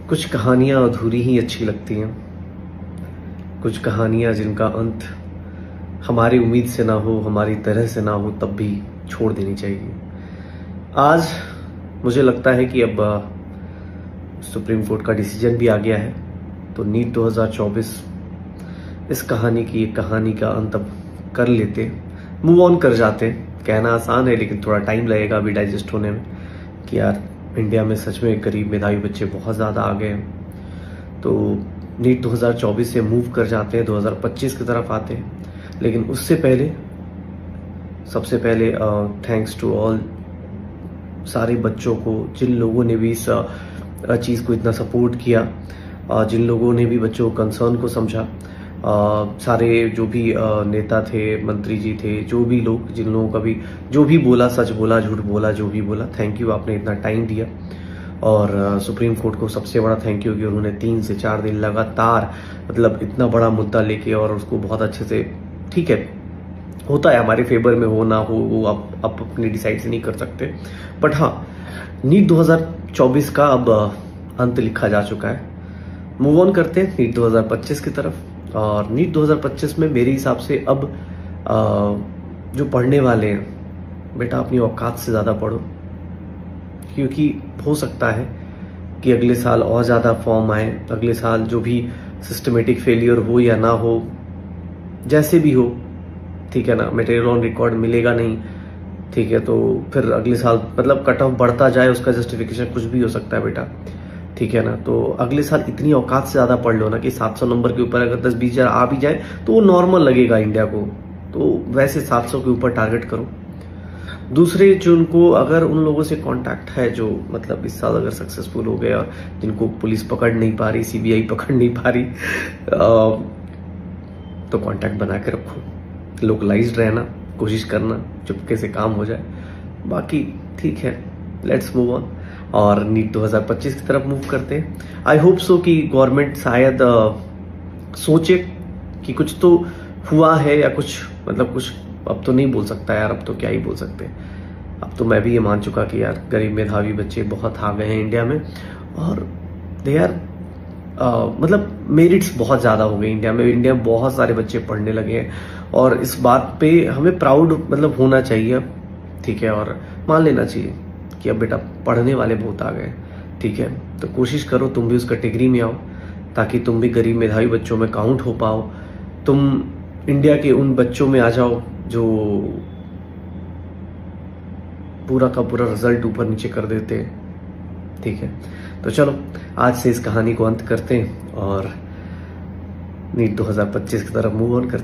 कुछ कहानियाँ अधूरी ही अच्छी लगती हैं। कुछ कहानियाँ जिनका अंत हमारी उम्मीद से ना हो, हमारी तरह से ना हो, तब भी छोड़ देनी चाहिए। आज मुझे लगता है कि अब सुप्रीम कोर्ट का डिसीजन भी आ गया है, तो नीट 2024 इस कहानी का अंत अब कर लेते, मूव ऑन कर जाते। कहना आसान है लेकिन थोड़ा टाइम लगेगा अभी डाइजेस्ट होने में कि यार इंडिया में सच में गरीब मेधावी बच्चे बहुत ज़्यादा आ गए हैं। तो नीट 2024 से मूव कर जाते हैं, 2025 की तरफ आते हैं। लेकिन उससे पहले सबसे पहले थैंक्स टू ऑल सारे बच्चों को, जिन लोगों ने भी इस चीज़ को इतना सपोर्ट किया, जिन लोगों ने भी बच्चों को कंसर्न को समझा, सारे जो भी नेता थे, मंत्री जी थे, जो भी लोग, जिन लोगों का भी जो भी बोला, सच बोला, झूठ बोला, जो भी बोला, थैंक यू, आपने इतना टाइम दिया। और सुप्रीम कोर्ट को सबसे बड़ा थैंक यू कि उन्होंने 3 से 4 दिन लगातार, मतलब इतना बड़ा मुद्दा लेके और उसको बहुत अच्छे से, ठीक है, होता है हमारे फेवर में हो ना हो, वो आप अपने डिसाइड से नहीं कर सकते। बट हाँ, नीट 2024 का अब अंत लिखा जा चुका है। मूव ऑन करते हैं नीट 2025 की तरफ। और नीट 2025 में मेरे हिसाब से अब जो पढ़ने वाले हैं, बेटा अपनी औकात से ज़्यादा पढ़ो, क्योंकि हो सकता है कि अगले साल और ज़्यादा फॉर्म आए, अगले साल जो भी सिस्टमेटिक फेलियर हो या ना हो, जैसे भी हो, ठीक है ना, मटेरियल ऑन रिकॉर्ड मिलेगा नहीं, ठीक है, तो फिर अगले साल मतलब कट ऑफ बढ़ता जाए, उसका जस्टिफिकेशन कुछ भी हो सकता है बेटा, ठीक है ना। तो अगले साल इतनी औकात से ज़्यादा पढ़ लो ना कि 700 नंबर के ऊपर अगर 10-20 हज़ार आ भी जाए तो वो नॉर्मल लगेगा इंडिया को। तो वैसे 700 के ऊपर टारगेट करो। दूसरे जिनको, अगर उन लोगों से कांटेक्ट है जो मतलब इस साल अगर सक्सेसफुल हो गए और जिनको पुलिस पकड़ नहीं पा रही, सीबीआई पकड़ नहीं पा रही, तो कांटेक्ट बना के रखो, लोकलाइज्ड रहना, कोशिश करना चुपके से काम हो जाए। बाकी ठीक है, लेट्स मूव ऑन और नीट 2025 की तरफ मूव करते हैं। आई होप सो कि गवर्नमेंट शायद सोचे कि कुछ तो हुआ है या कुछ, मतलब कुछ अब तो नहीं बोल सकता यार, अब तो क्या ही बोल सकते हैं। अब तो मैं भी ये मान चुका कि यार गरीब मेधावी बच्चे बहुत आ गए हैं इंडिया में, और दे आर मतलब मेरिट्स बहुत ज़्यादा हो गए इंडिया में। इंडिया में बहुत सारे बच्चे पढ़ने लगे हैं और इस बात पे हमें प्राउड मतलब होना चाहिए, ठीक है, और मान लेना चाहिए कि अब बेटा पढ़ने वाले बहुत आ गए, ठीक है। तो कोशिश करो तुम भी उस कैटेगरी में आओ, ताकि तुम भी गरीब मेधावी बच्चों में काउंट हो पाओ। तुम इंडिया के उन बच्चों में आ जाओ जो पूरा का पूरा रिजल्ट ऊपर नीचे कर देते हैं, ठीक है। तो चलो आज से इस कहानी को अंत करते हैं और नीट 2025 की तरफ मूव ऑन करते हैं।